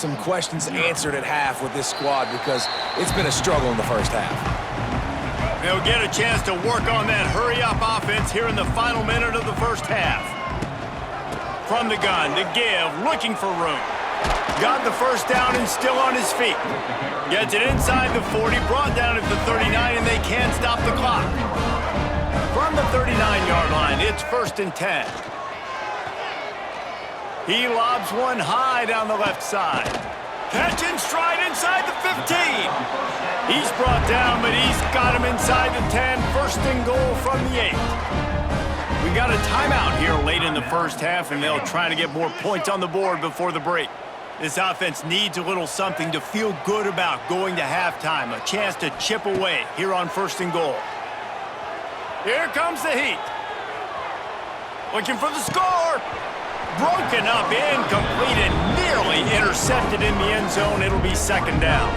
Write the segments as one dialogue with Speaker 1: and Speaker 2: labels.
Speaker 1: some questions answered at half with this squad because it's been a struggle in the first half.
Speaker 2: They'll get a chance to work on that hurry-up offense here in the final minute of the first half. From the gun, to give, looking for room. Got the first down and still on his feet. Gets it inside the 40, brought down at the 39, and they can't stop the clock. From the 39-yard line, it's 1st and 10. He lobs one high down the left side. Catch and stride inside the 15. He's brought down, but he's got him inside the 10. 1st and goal from the 8. We got a timeout here late in the first half, and they'll try to get more points on the board before the break. This offense needs a little something to feel good about going to halftime. A chance to chip away here on 1st and goal. Here comes the heat. Looking for the score. Broken up, incomplete, and nearly intercepted in the end zone. It'll be 2nd down.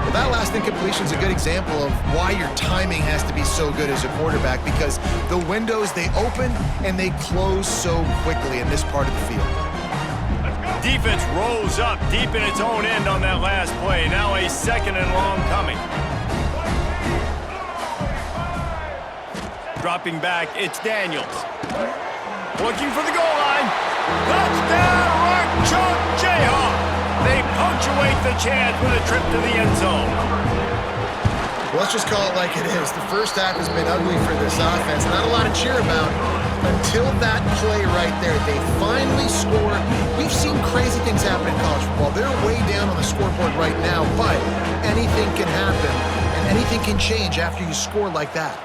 Speaker 3: Well, that last incompletion is a good example of why your timing has to be so good as a quarterback, because the windows, they open and they close so quickly in this part of the field.
Speaker 2: Defense rolls up deep in its own end on that last play. Now a 2nd and long coming. Dropping back, it's Daniels. Looking for the goal line. Touchdown, Rock Chalk Jayhawk. They punctuate the chance with a trip to the end zone.
Speaker 3: Well, let's just call it like it is. The first half has been ugly for this offense. Not a lot to cheer about until that play right there. They finally score. We've seen crazy things happen in college football. They're way down on the scoreboard right now, but anything can happen, and anything can change after you score like that.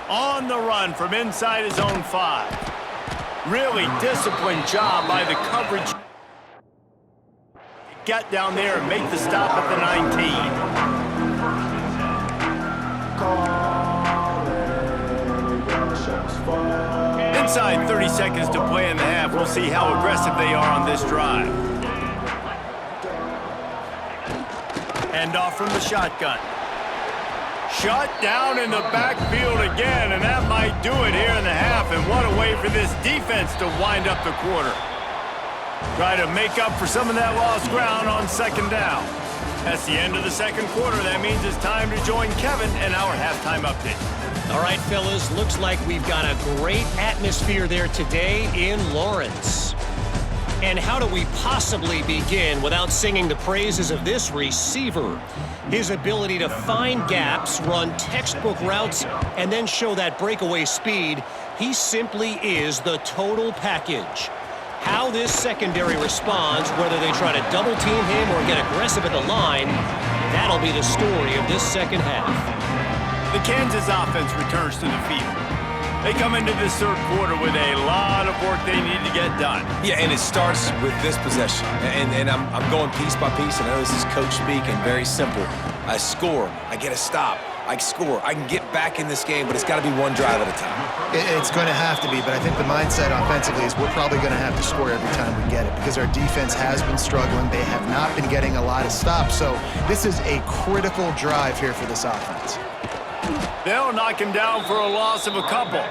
Speaker 2: On the run from inside his own 5. Really disciplined job by the coverage. Get down there and make the stop at the 19. Inside 30 seconds to play in the half. We'll see how aggressive they are on this drive. Hand off from the shotgun. Shut down in the backfield again, and that might do it here in the half. And what a way for this defense to wind up the quarter. Try to make up for some of that lost ground on 2nd down. That's the end of the 2nd quarter. That means it's time to join Kevin and our halftime update.
Speaker 4: All right, fellas, looks like we've got a great atmosphere there today in Lawrence. And how do we possibly begin without singing the praises of this receiver? His ability to find gaps, run textbook routes, and then show that breakaway speed. He simply is the total package. How this secondary responds, whether they try to double team him or get aggressive at the line, that'll be the story of this 2nd half.
Speaker 2: The Kansas offense returns to the field. They come into this 3rd quarter with a lot of work they need to get done.
Speaker 1: Yeah, and it starts with this possession. And I'm going piece by piece. I know this is coach speak and very simple. I score. I get a stop. I score. I can get back in this game, but it's got to be one drive at a time.
Speaker 3: It's going to have to be, but I think the mindset offensively is we're probably going to have to score every time we get it because our defense has been struggling. They have not been getting a lot of stops. So this is a critical drive here for this offense.
Speaker 2: They'll knock him down for a loss of a couple.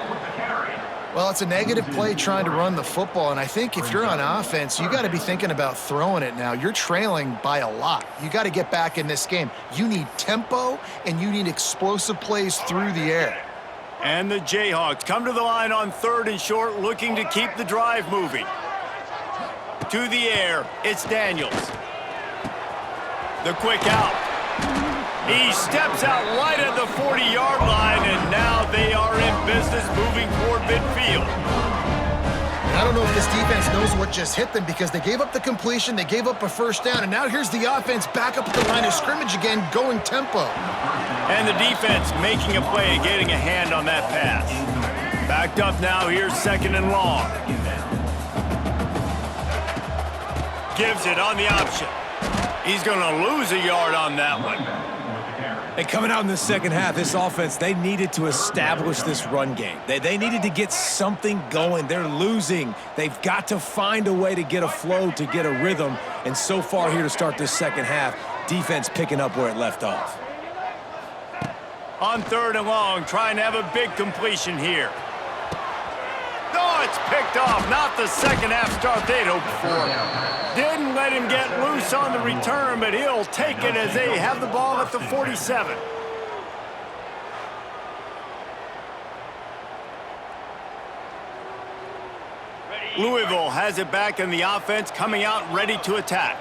Speaker 3: Well, it's a negative play trying to run the football, and I think if you're on offense, you got to be thinking about throwing it now. You're trailing by a lot. You got to get back in this game. You need tempo, and you need explosive plays through the air.
Speaker 2: And the Jayhawks come to the line on 3rd and short, looking to keep the drive moving. To the air, it's Daniels. The quick out. He steps out right at the 40-yard line, and now they are in business moving toward midfield.
Speaker 3: I don't know if this defense knows what just hit them because they gave up the completion, they gave up a 1st down, and now here's the offense back up at the line of scrimmage again, going tempo.
Speaker 2: And the defense making a play and getting a hand on that pass. Backed up now, here's 2nd and long. Gives it on the option. He's going to lose a yard on that one.
Speaker 1: And coming out in the 2nd half, this offense, they needed to establish this run game. They needed to get something going. They're losing. They've got to find a way to get a flow, to get a rhythm. And so far here to start this 2nd half, defense picking up where it left off.
Speaker 2: On 3rd and long, trying to have a big completion here. Oh, it's It's picked off. Not the second half start they'd hoped for. Didn't let him get loose on the return, but he'll take it as they have the ball at the 47. Louisville has it back in the offense, coming out ready to attack.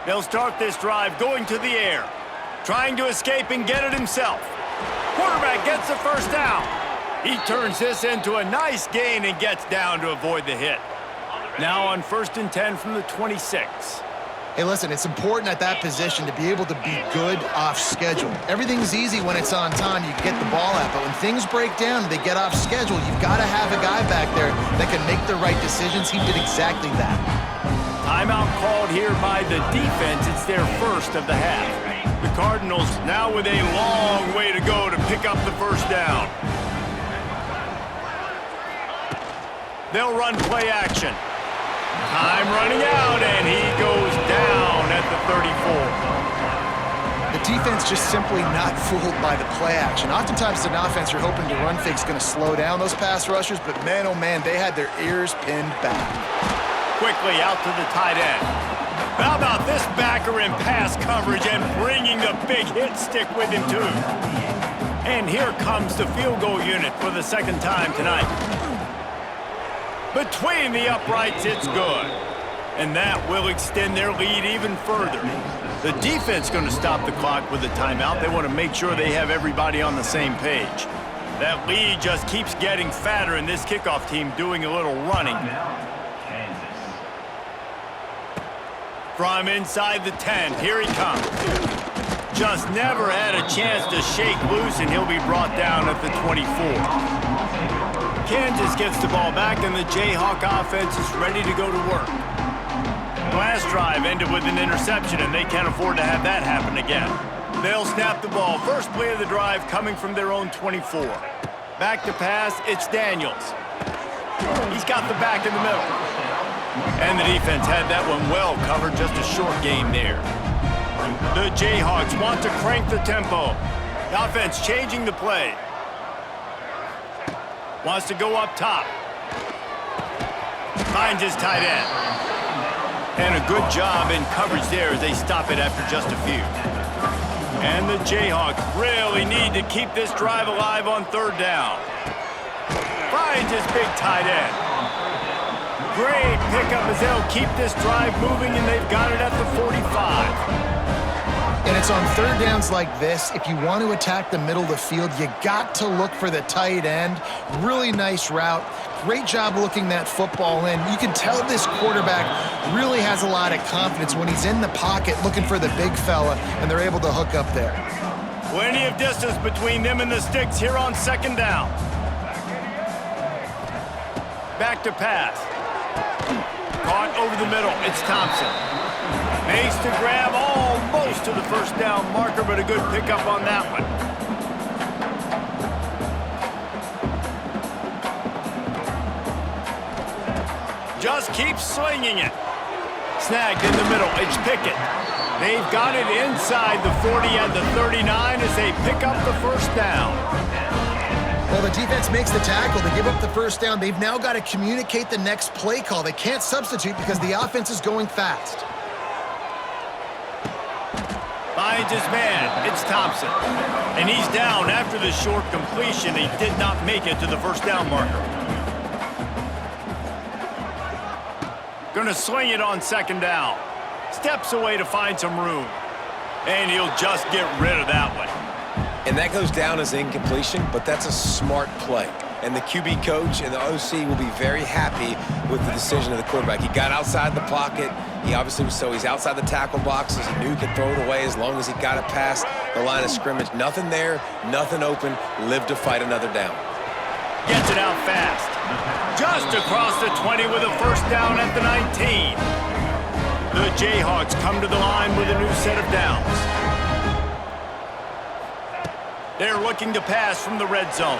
Speaker 2: They'll start this drive going to the air, trying to escape and get it himself. Quarterback gets the first down. He turns this into a nice gain and gets down to avoid the hit. Now on 1st and 10 from the 26.
Speaker 3: Hey, listen, it's important at that position to be able to be good off schedule. Everything's easy when it's on time. You get the ball out, but when things break down and they get off schedule, you've got to have a guy back there that can make the right decisions. He did exactly that.
Speaker 2: Timeout called here by the defense. It's their first of the half. The Cardinals now with a long way to go to pick up the first down. They'll run play action. Time running out, and he goes down at the 34.
Speaker 3: The defense just simply not fooled by the play action. Oftentimes, as an offense, you're hoping the run fake's going to slow down those pass rushers, but man, oh man, they had their ears pinned back.
Speaker 2: Quickly out to the tight end. How about this backer in pass coverage and bringing the big hit stick with him, too? And here comes the field goal unit for the second time tonight. Between the uprights, it's good. And that will extend their lead even further. The defense going to stop the clock with a timeout. They want to make sure they have everybody on the same page. That lead just keeps getting fatter, and this kickoff team doing a little running. From inside the 10, here he comes. Just never had a chance to shake loose, and he'll be brought down at the 24. Kansas gets the ball back, and the Jayhawk offense is ready to go to work. Last drive ended with an interception, and they can't afford to have that happen again. They'll snap the ball. First play of the drive coming from their own 24. Back to pass, it's Daniels. He's got the back in the middle. And the defense had that one well covered, just a short game there. The Jayhawks want to crank the tempo. The offense changing the play. Wants to go up top. Finds his tight end. And a good job in coverage there as they stop it after just a few. And the Jayhawks really need to keep this drive alive on 3rd down. Finds his big tight end. Great pickup as they'll keep this drive moving, and they've got it at the 45.
Speaker 3: And it's on 3rd downs like this. If you want to attack the middle of the field, you got to look for the tight end. Really nice route. Great job looking that football in. You can tell this quarterback really has a lot of confidence when he's in the pocket looking for the big fella, and they're able to hook up there.
Speaker 2: Plenty of distance between them and the sticks here on 2nd down. Back to pass. Caught over the middle. It's Thompson. Makes the grab almost to the first down marker, but a good pickup on that one. Just keeps swinging it. Snagged in the middle. It's Pickett. They've got it inside the 40 and the 39 as they pick up the first down.
Speaker 3: Well, the defense makes the tackle. They give up the first down. They've now got to communicate the next play call. They can't substitute because the offense is going fast.
Speaker 2: Finds his man. It's Thompson. And he's down after the short completion. He did not make it to the first down marker. Going to swing it on 2nd down. Steps away to find some room. And he'll just get rid of that one.
Speaker 1: And that goes down as incompletion, but that's a smart play. And the QB coach and the OC will be very happy with the decision of the quarterback. He got outside the pocket. He obviously was he's outside the tackle boxes. He knew he could throw it away as long as he got it past the line of scrimmage. Nothing there, nothing open. Live to fight another down.
Speaker 2: Gets it out fast. Just across the 20 with a first down at the 19. The Jayhawks come to the line with a new set of downs. They're looking to pass from the red zone.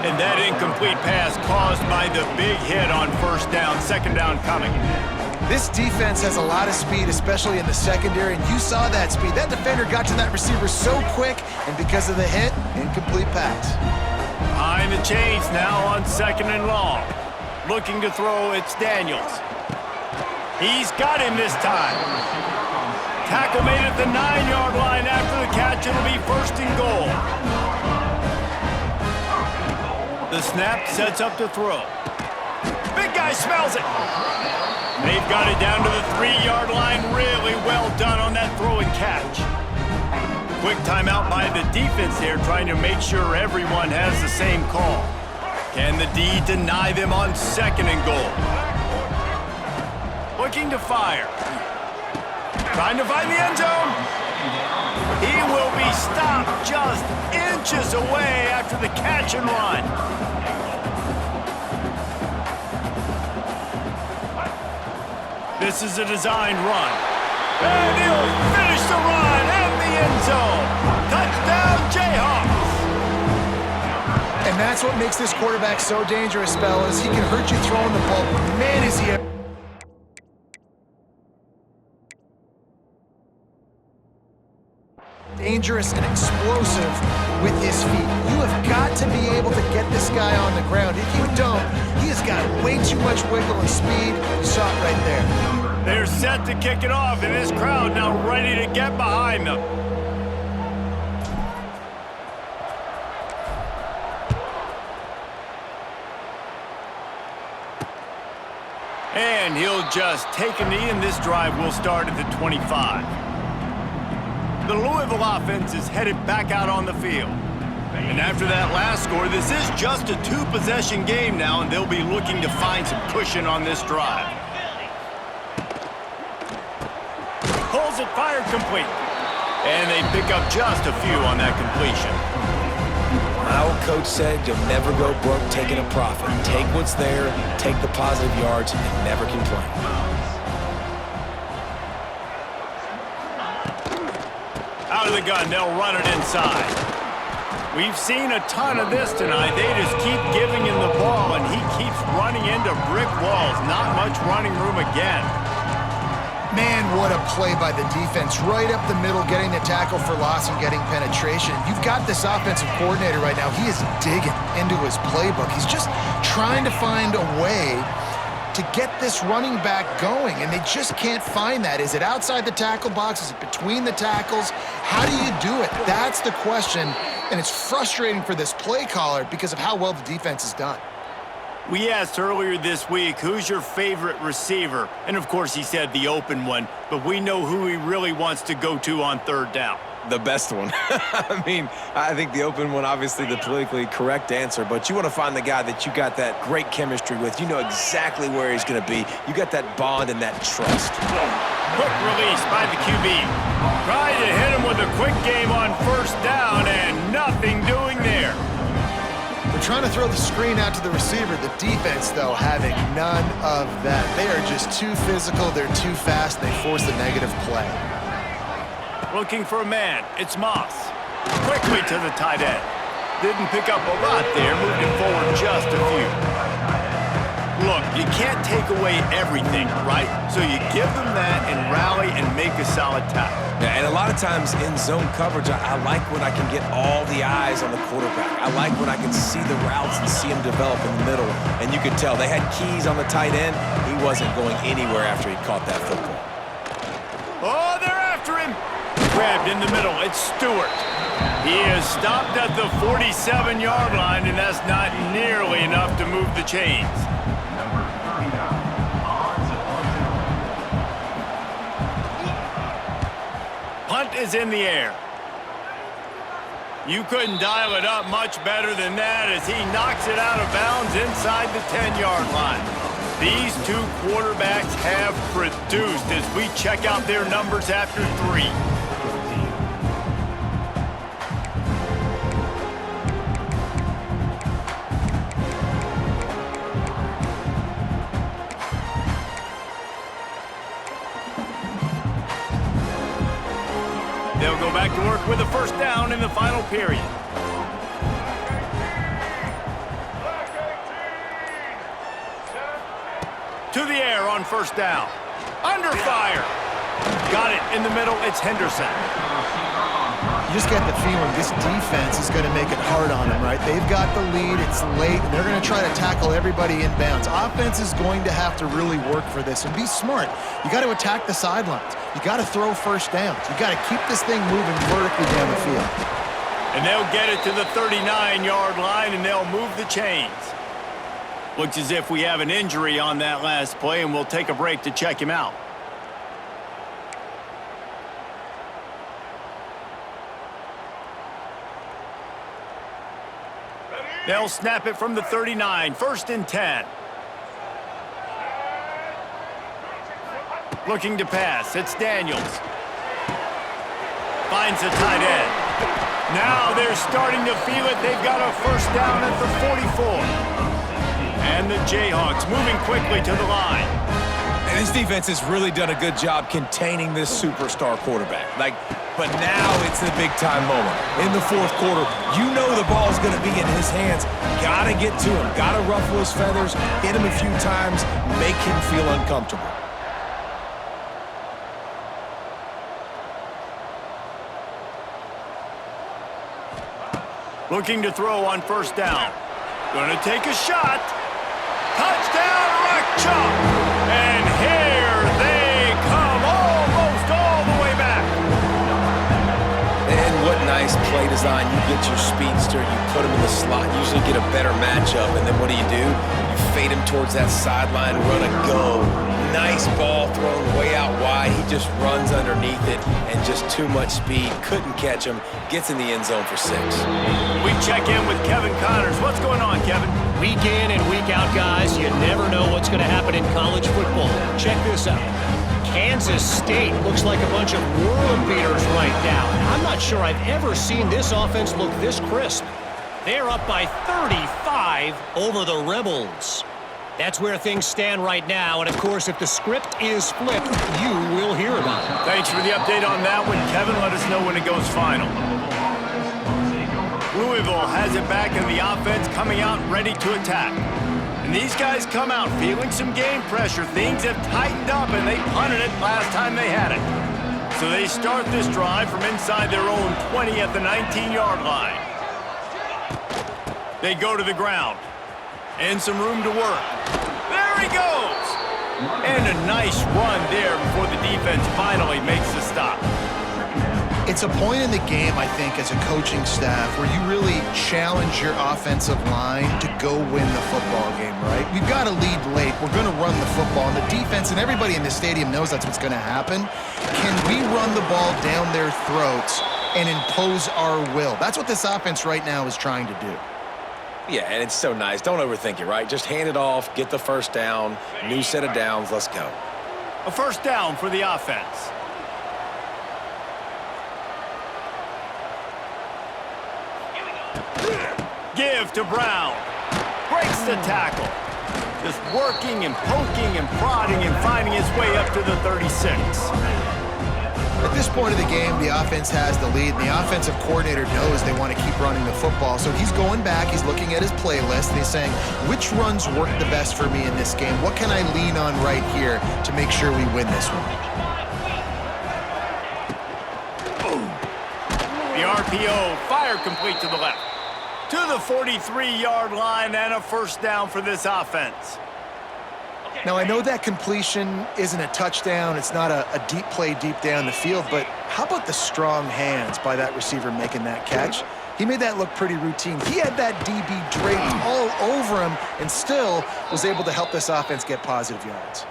Speaker 2: And that incomplete pass caused by the big hit on first down, 2nd down coming.
Speaker 3: This defense has a lot of speed, especially in the secondary, and you saw that speed. That defender got to that receiver so quick, and because of the hit, incomplete pass.
Speaker 2: Behind the chains now on 2nd and long. Looking to throw, it's Daniels. He's got him this time. Tackle made at the 9-yard line after the catch. It'll be 1st and goal. The snap sets up to throw. Big guy smells it. They've got it down to the 3-yard line. Really well done on that throw and catch. Quick timeout by the defense there, trying to make sure everyone has the same call. Can the D deny them on 2nd and goal? Looking to fire. Trying to find the end zone. He will be stopped just inches away after the catch and run. This is a designed run. And he'll finish the run and the end zone. Touchdown, Jayhawks.
Speaker 3: And that's what makes this quarterback so dangerous, fellas. He can hurt you throwing the ball. Man, is he dangerous and explosive with his feet. You have got to be able to get this guy on the ground. If you don't, he has got way too much wiggle and speed. You saw it right there.
Speaker 2: They're set to kick it off, and this crowd now ready to get behind them. And he'll just take a knee, and this drive will start at the 25. The Louisville offense is headed back out on the field. And after that last score, this is just a 2-possession game now, and they'll be looking to find some cushion on this drive. Pulls it, fired complete. And they pick up just a few on that completion.
Speaker 1: My old coach said you'll never go broke taking a profit. Take what's there, take the positive yards, and never complain.
Speaker 2: Out of the gun, they'll run it inside. We've seen a ton of this tonight. They just keep giving him the ball, and he keeps running into brick walls. Not much running room again.
Speaker 3: Man, what a play by the defense. Right up the middle, getting the tackle for loss and getting penetration. You've got this offensive coordinator right now. He is digging into his playbook. He's just trying to find a way to get this running back going, and they just can't find that. Is it outside the tackle box? Is it between the tackles? How do you do it? That's the question, and it's frustrating for this play caller because of how well the defense has done.
Speaker 2: We asked earlier this week, who's your favorite receiver? And of course he said the open one, but we know who he really wants to go to on 3rd down.
Speaker 1: The best one. I mean, I think the open one, obviously the politically correct answer, but you want to find the guy that you got that great chemistry with. You know exactly where he's going to be. You got that bond and that trust.
Speaker 2: Quick release by the QB. Tried to hit him with a quick game on 1st down, and nothing doing there.
Speaker 3: They're trying to throw the screen out to the receiver. The defense, though, having none of that. They are just too physical. They're too fast. They force the negative play.
Speaker 2: Looking for a man. It's Moss. Quickly to the tight end. Didn't pick up a lot there. Moved it forward just a few. Look, you can't take away everything, right? So you give them that and rally and make a solid tackle.
Speaker 1: Yeah, and a lot of times in zone coverage, I like when I can get all the eyes on the quarterback. I like when I can see the routes and see him develop in the middle. And you could tell they had keys on the tight end. He wasn't going anywhere after he caught that football.
Speaker 2: Oh, they're after him. Grabbed in the middle. It's Stewart. He is stopped at the 47-yard line, and that's not nearly enough to move the chains. Punt is in the air. You couldn't dial it up much better than that as he knocks it out of bounds inside the 10-yard line. These two quarterbacks have produced as we check out their numbers after 3. They'll go back to work with a 1st down in the final period. To the air on 1st down. Under fire. Got it in the middle. It's Henderson.
Speaker 3: You just get the feeling this defense is going to make it hard on them, right? They've got the lead. It's late, and they're going to try to tackle everybody inbounds. Offense is going to have to really work for this and be smart. You got to attack the sidelines. You got to throw first downs. You got to keep this thing moving vertically down the field.
Speaker 2: And they'll get it to the 39-yard line, and they'll move the chains. Looks as if we have an injury on that last play, and we'll take a break to check him out. They'll snap it from the 39, 1st and 10. Looking to pass, it's Daniels. Finds a tight end. Now they're starting to feel it. They've got a first down at the 44. And the Jayhawks moving quickly to the line.
Speaker 1: And this defense has really done a good job containing this superstar quarterback. But now it's the big-time moment. In the fourth quarter, you know the ball's going to be in his hands. Got to get to him. Got to ruffle his feathers, hit him a few times, make him feel uncomfortable.
Speaker 2: Looking to throw on first down. Gonna take a shot. Touchdown, Rock Chalk! And here they come, almost all the way back.
Speaker 1: And what nice play design. You get your speedster, you put him in the slot, usually get a better matchup, and then what do? You fade him towards that sideline, run a go. Nice ball thrown way out wide. He just runs underneath it, and just too much speed. Couldn't catch him. Gets in the end zone for 6.
Speaker 2: We check in with Kevin Connors. What's going on, Kevin?
Speaker 4: Week in and week out, guys, you never know what's going to happen in college football. Check this out. Kansas State looks like a bunch of world beaters right now. I'm not sure I've ever seen this offense look this crisp. They're up by 35 over the Rebels. That's where things stand right now, and of course, if the script is flipped, you will hear about it.
Speaker 2: Thanks for the update on that one, Kevin. Let us know when it goes final. Louisville has it back in the offense, coming out ready to attack. And these guys come out feeling some game pressure. Things have tightened up, and they punted it last time they had it. So they start this drive from inside their own 20 at the 19-yard line. They go to the ground. And some room to work. There he goes! And a nice run there before the defense finally makes the stop.
Speaker 3: It's a point in the game, I think, as a coaching staff where you really challenge your offensive line to go win the football game, right? We've got to lead late. We're going to run the football. And the defense and everybody in the stadium knows that's what's going to happen. Can we run the ball down their throats and impose our will? That's what this offense right now is trying to do.
Speaker 1: Yeah, and it's so nice. Don't overthink it, right? Just hand it off, get the first down, new set of downs, let's go.
Speaker 2: A first down for the offense. Give to Brown. Breaks the tackle. Just working and poking and prodding and finding his way up to the 36.
Speaker 3: At this point of the game, the offense has the lead, and the offensive coordinator knows they want to keep running the football. So he's going back, he's looking at his playlist, and he's saying, which runs work the best for me in this game? What can I lean on right here to make sure we win this one?
Speaker 2: The RPO, fire complete to the left. To the 43-yard line, and a first down for this offense.
Speaker 3: Now, I know that completion isn't a touchdown. It's not a deep play deep down the field, but how about the strong hands by that receiver making that catch? He made that look pretty routine. He had that DB draped all over him and still was able to help this offense get positive yards.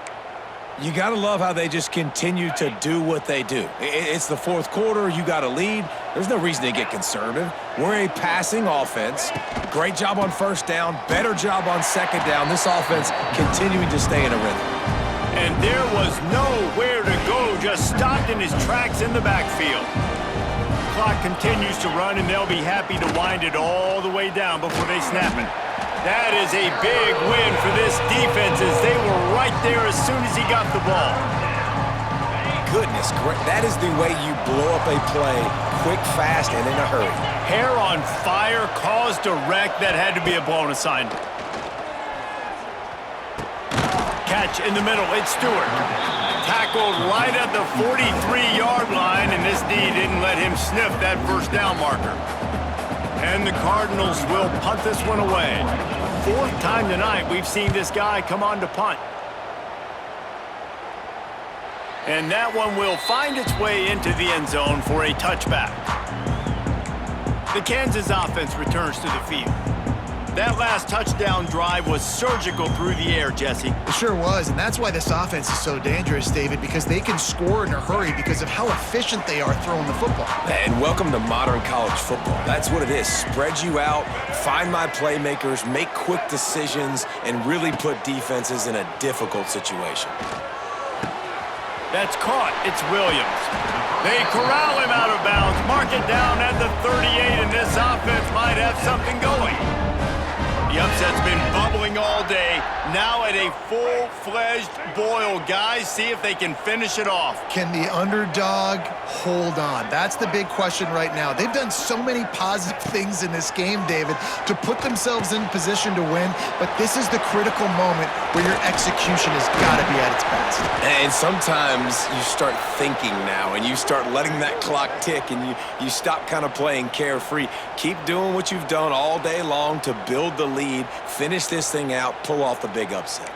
Speaker 1: You got to love how they just continue to do what they do. It's the fourth quarter. You got a lead. There's no reason to get conservative. We're a passing offense. Great job on first down. Better job on second down. This offense continuing to stay in a rhythm.
Speaker 2: And there was nowhere to go. Just stopped in his tracks in the backfield. Clock continues to run, and they'll be happy to wind it all the way down before they snap it. That is a big win for this defense as they were right there as soon as he got the ball.
Speaker 1: Goodness, that is the way you blow up a play quick, fast, and in a hurry.
Speaker 2: Hair on fire caused a wreck that had to be a blown assignment. Catch in the middle, it's Stewart. tackled right at the 43-yard line, and this D didn't let him sniff that first down marker. And the Cardinals will punt this one away. Fourth time tonight we've seen this guy come on to punt. And that one will find its way into the end zone for a touchback. The Kansas offense returns to the field. That last touchdown drive was surgical through the air, Jesse.
Speaker 3: It sure was, and that's why this offense is so dangerous, David, because they can score in a hurry because of how efficient they are throwing the football.
Speaker 1: And welcome to modern college football. That's what it is. Spread you out, find my playmakers, make quick decisions, and really put defenses in a difficult situation.
Speaker 2: That's caught. It's Williams. They corral him out of bounds, mark it down at the 38, and this offense might have something going. The upset's been bubbling all day. Now at a full-fledged boil. Guys, see if they can finish it off.
Speaker 3: Can the underdog hold on? That's the big question right now. They've done so many positive things in this game, David, to put themselves in position to win, but this is the critical moment where your execution has got to be at its best.
Speaker 1: And sometimes you start thinking now, and you start letting that clock tick, and you stop kind of playing carefree. Keep doing what you've done all day long to build the lead, finish this thing out, pull off the big upset.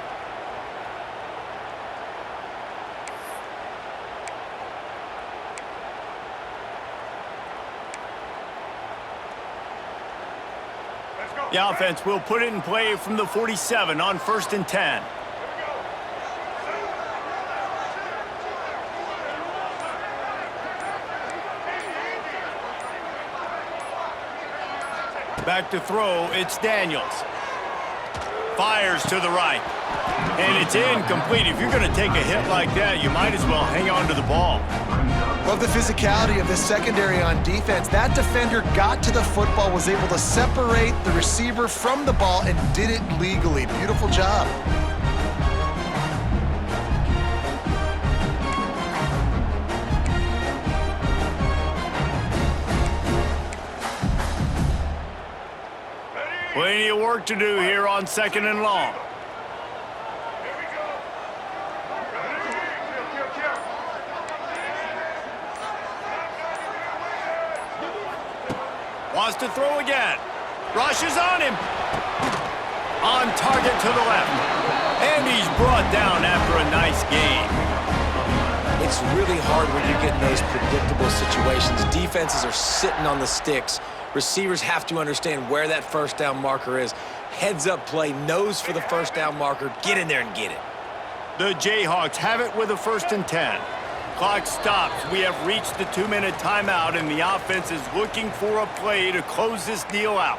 Speaker 2: The offense will put it in play from the 47 on 1st and 10. Back to throw, it's Daniels. Fires to the right. And it's incomplete. If you're going to take a hit like that, you might as well hang on to the ball.
Speaker 3: Love the physicality of this secondary on defense. That defender got to the football, was able to separate the receiver from the ball, and did it legally. Beautiful job.
Speaker 2: Plenty of work to do here on 2nd and long. Wants to throw again. Rushes on him. On target to the left. And he's brought down after a nice gain.
Speaker 1: It's really hard when you get in those predictable situations. Defenses are sitting on the sticks. Receivers have to understand where that first down marker is. Heads up play, nose for the first down marker. Get in there and get it.
Speaker 2: The Jayhawks have it with a 1st and 10. Clock stops. We have reached the 2-minute timeout, and the offense is looking for a play to close this deal out.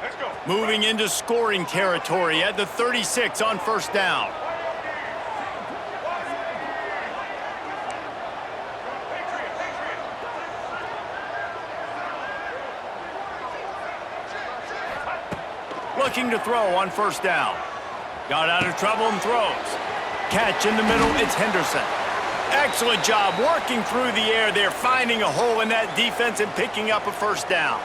Speaker 2: Let's go. Moving into scoring territory at the 36 on 1st down. Looking to throw on 1st down. Got out of trouble and throws. Catch in the middle, it's Henderson. Excellent job working through the air there, finding a hole in that defense and picking up a 1st down.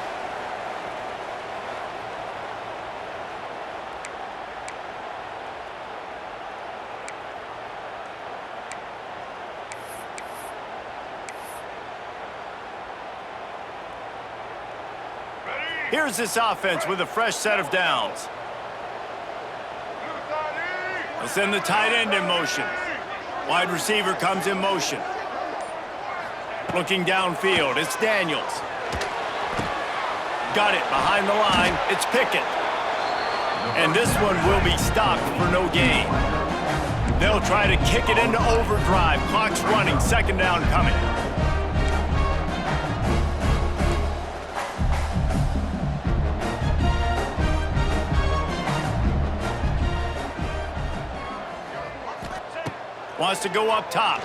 Speaker 2: Here's this offense with a fresh set of downs. They'll send the tight end in motion. Wide receiver comes in motion. Looking downfield, it's Daniels. Got it behind the line, it's Pickett. And this one will be stopped for no gain. They'll try to kick it into overdrive. Clock's running, 2nd down coming. Wants to go up top.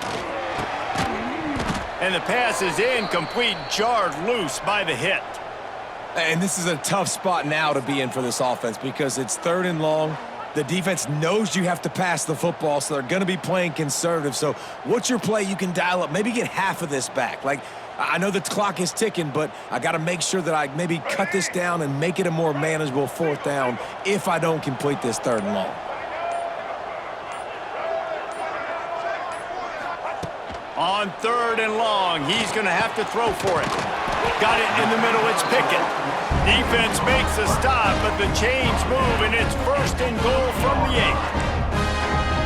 Speaker 2: And the pass is incomplete, jarred loose by the hit.
Speaker 1: And this is a tough spot now to be in for this offense because it's 3rd and long. The defense knows you have to pass the football, so they're going to be playing conservative. So what's your play you can dial up? Maybe get half of this back. Like, I know the clock is ticking, but I got to make sure that I maybe cut this down and make it a more manageable 4th down if I don't complete this 3rd and long.
Speaker 2: On 3rd and long, he's going to have to throw for it. Got it in the middle, it's Pickett. Defense makes a stop, but the chains move, and it's 1st and goal from the 8.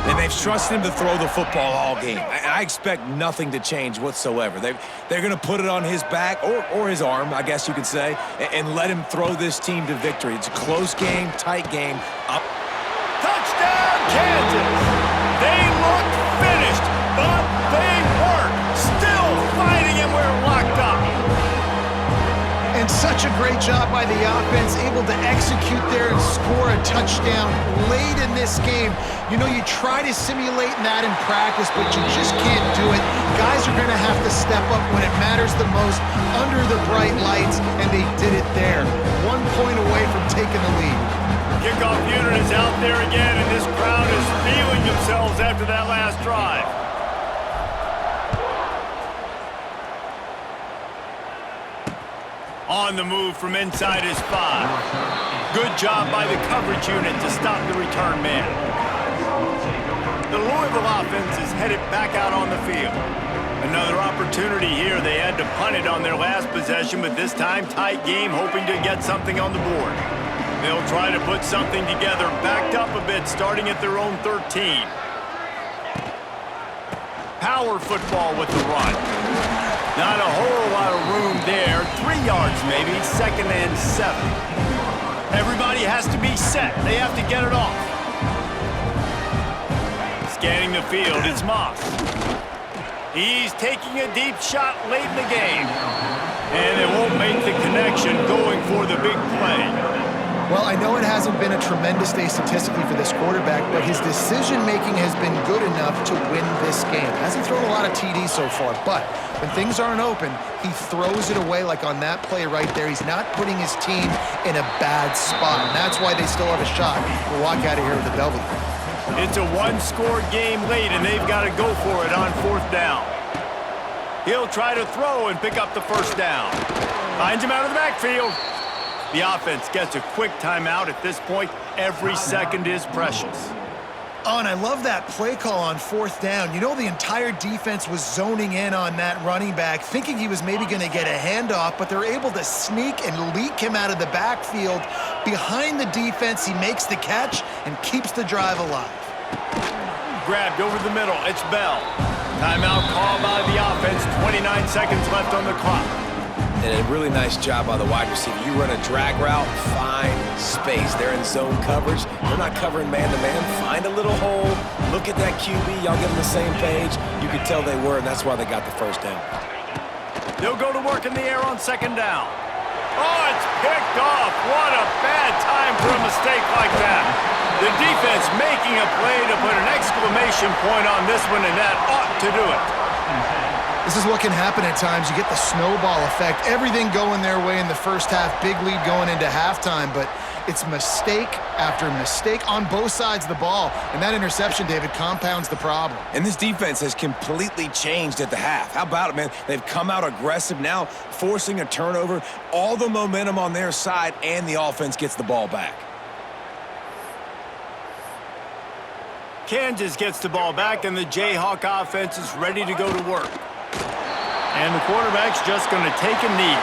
Speaker 1: And they've trusted him to throw the football all game. I expect nothing to change whatsoever. They're going to put it on his back, or his arm, I guess you could say, and let him throw this team to victory. It's a close game, tight game. Up.
Speaker 2: Touchdown, Kansas! They look finished, but they weren't. Still fighting, and we're locked up.
Speaker 3: And such a great job by the offense, able to execute there and score a touchdown late in this game. You know, you try to simulate that in practice, but you just can't do it. Guys are going to have to step up when it matters the most under the bright lights, and they did it there. 1 point away from taking the lead.
Speaker 2: Kickoff unit is out there again, and this crowd is feeling themselves after that last drive. On the move from inside his 5. Good job by the coverage unit to stop the return man. The Louisville offense is headed back out on the field. Another opportunity here. They had to punt it on their last possession, but this time tight game, hoping to get something on the board. They'll try to put something together, backed up a bit, starting at their own 13. Power football with the run. Not a whole lot of room there. 3 yards maybe, 2nd and 7. Everybody has to be set. They have to get it off. Scanning the field, it's Moss. He's taking a deep shot late in the game. And it won't make the connection going for the big play.
Speaker 3: Well, I know it hasn't been a tremendous day statistically for this quarterback, but his decision-making has been good enough to win this game. Hasn't thrown a lot of TDs so far, but when things aren't open, he throws it away like on that play right there. He's not putting his team in a bad spot, and that's why they still have a shot to walk out of here with a W.
Speaker 2: It's a 1-score game late, and they've got to go for it on 4th down. He'll try to throw and pick up the 1st down. Finds him out of the backfield. The offense gets a quick timeout at this point. Every second is precious.
Speaker 3: Oh, and I love that play call on 4th down. You know, the entire defense was zoning in on that running back, thinking he was maybe going to get a handoff, but they're able to sneak and leak him out of the backfield. Behind the defense, he makes the catch and keeps the drive alive.
Speaker 2: Grabbed over the middle. It's Bell. Timeout call by the offense. 29 seconds left on the clock.
Speaker 1: And a really nice job by the wide receiver. You run a drag route, find space. They're in zone coverage. They're not covering man-to-man. Find a little hole. Look at that QB. Y'all get on the same page. You could tell they were, and that's why they got the 1st down.
Speaker 2: They'll go to work in the air on 2nd down. Oh, it's picked off. What a bad time for a mistake like that. The defense making a play to put an exclamation point on this one, and that ought to do it.
Speaker 3: This is what can happen at times. You get the snowball effect. Everything going their way in the first half. Big lead going into halftime, but it's mistake after mistake on both sides of the ball. And that interception, David, compounds the problem.
Speaker 1: And this defense has completely changed at the half. How about it, man? They've come out aggressive now, forcing a turnover. All the momentum on their side, and the offense gets the ball back.
Speaker 2: Kansas gets the ball back, and the Jayhawk offense is ready to go to work. And the quarterback's just going to take a knee.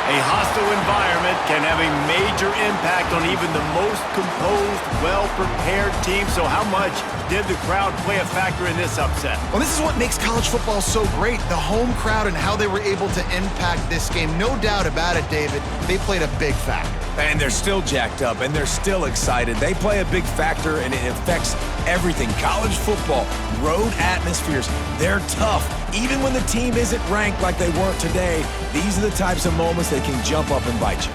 Speaker 2: A hostile environment can have a major impact on even the most composed, well-prepared team. So how much did the crowd play a factor in this upset?
Speaker 3: Well, this is what makes college football so great. The home crowd and how they were able to impact this game. No doubt about it, David. They played a big factor.
Speaker 1: And they're still jacked up, and they're still excited. They play a big factor, and it affects everything. College football, road atmospheres, they're tough. Even when the team isn't ranked like they weren't today, these are the types of moments that can jump up and bite you.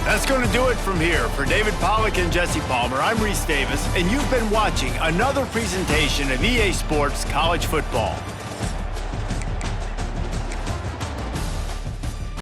Speaker 2: That's going to do it from here. For David Pollack and Jesse Palmer, I'm Reese Davis, and you've been watching another presentation of EA Sports College Football.